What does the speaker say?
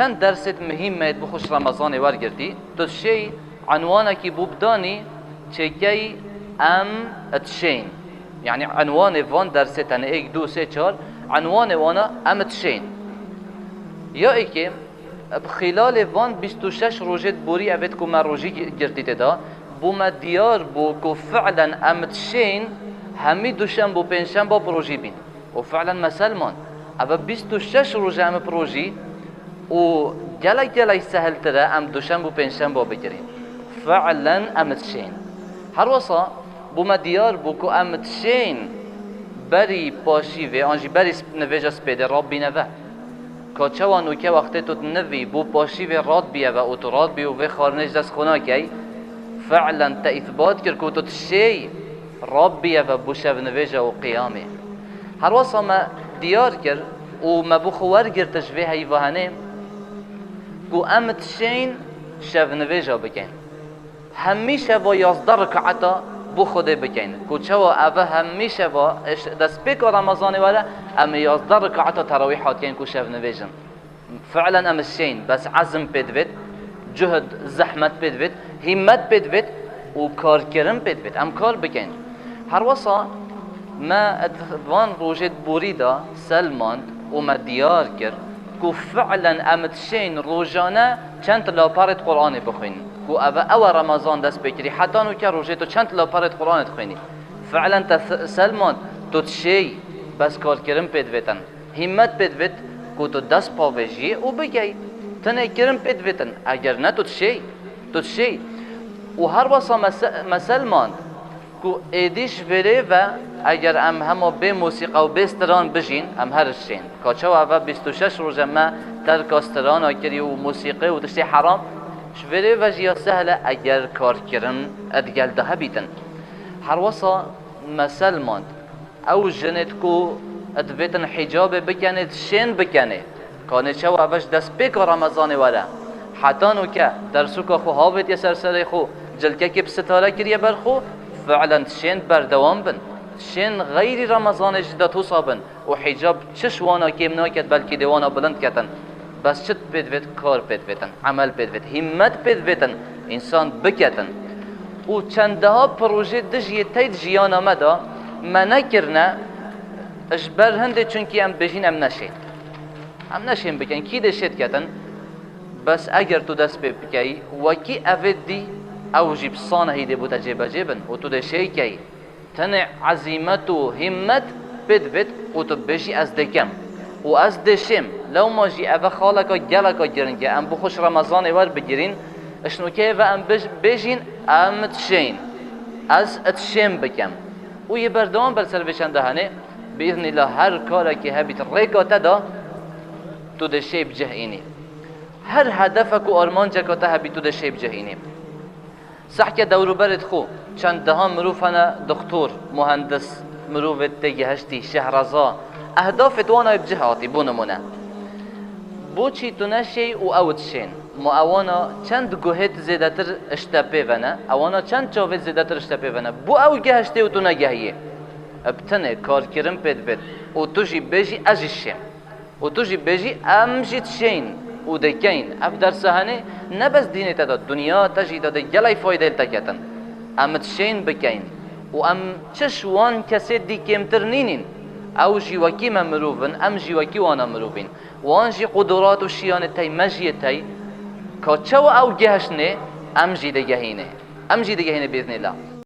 چند درست مهمه بخوش رمضان ورگردی تو شی عنوانه کی بودانی چکی ام اتشین يعني عنوان وان درستن 1 2 3 4 عنوان وانا ام اتشین یا ای که خلال وان 26 روزه بوری اوید که من روزی گرتیده دا بو ما دیار بو که فعلا ام اتشین همی دوشن بو پنشن با پروژی بین و فعلا مسلمان اما 26 روزه ام پروژی و جلای سهل تره ام دوشن بو پنشن با بگیریم فعلا ام اتشین هر وصا بو ما دیار بو که ام اتشین بری پاشی و آنجی بری نویجه سپیده راب بینه که چوانو که وقتی تو نوی بو پاشی و راد بیه و او راد بیه و خارنش دست خونا کی فعلا تا اثبات کر که تو تشی راب بیه و بو شب نویجه و قیامه هر وصا ما دیار کر و ما بو خوار گر تشویه هیوهانه که ام تشین شب نویجه بکن همیشه با 11 رکعتا بو خوده بکن که چوا اوه همیشه با دست پیک رمضان ولا ام 11 رکعتا تراویحات کن که شب نویجن فعلا ام الشین بس عزم پیدوید جهد زحمت پیدوید همت پیدوید و کار کرم پیدوید ام کار بکن هر وصا ما ادوان روجت بوریدا سلمان و ما دیار کرد که فعلا ام الشین روزانه چند لاپارت قرآن بخوین که او رمضان دست بکری حتی نو که روزه تو چند لاپارت قرآن تخوینی فعلا تا سلمان تو تشی بس کار کرم پیدویتن همت پیدویت که تو دست پاویجی و بگی تنه کرم پیدویتن اگر نه تو تشی و هر وصا مسلمان که ایدیش بره و اگر ام همه به موسیقی و به استران بجین ام هرشین که چو اوه 26 روزه ما ترک استران آکری و موسیقی و تشتی حرام شوره و جیا سهله اگر کار کرن ادگل ده بیتن هر وصا مسلمان او جنت کو ادویتن حجاب بکنه شین بکنه کانه چو اوش دست پیک رمضان وره حتی نو که درسو که خو هاویت یا سرسره خو جلکه که بستاره کریه بر خو فعلا شین بردوام بن شین غیر رمضان جدا تصابن و حجاب چشوانا کم ناکد بلکه دیوانا بلند کتن بس چت پیدوید کار پیدویدن عمل پیدوید همت پیدویدن انسان بکتن و چنده ها پروژه دجیه تاید جیان آمده ما نکرنه اجبر هنده چونکه ام بجین ام نشین بکن کی دشید کتن بس اگر تو دست بکی وکی اوید دی او جیب صانه هیده بوده جیبن و تو دشی کی تنع عزیمت و همت پیدوید و تو بجی از دکم و از دشم لو ما جی اوه خالکا گلکا گرن که ام بخوش رمضان ور بگیرین اشنو که و ام بجین ام تشین از اتشم بکم و یه بردوان بر سر بشن دهنه باذن الله هر کارا که هبیت ریکا تدا تو دشی بجهینی هر هدفک و آرمان جکا تا هبیت تو دشی بجهینی صح که دورو برد خو چند ده مروف هنه دکتور مهندس مروفت تگهشتی شهرزا اهدافت وانا بجهاتی بونمونه بو چی تو نشی و اوت شین ما اوانا چند گوهت زیادتر اشتبه ونه اوانا چند چاوت زیادتر اشتبه ونه بو او گهشتی و تو نگهیه ابتنه کار کرم پید بید و تو جی بیجی ازشیم و تو جی بیجی امجید شین و دکین اف در سهنه نبس دینی تداد دنیا تجید ده گلای فایده التکتن امت شین بکین و ام چشوان کسی دی کمتر نینین او جی وکی من مروفن ام جی وکی وانا مروفین وان جی قدرات و شیان تای مجی تای که چو او گهشنه ام جی ده گهینه باذن الله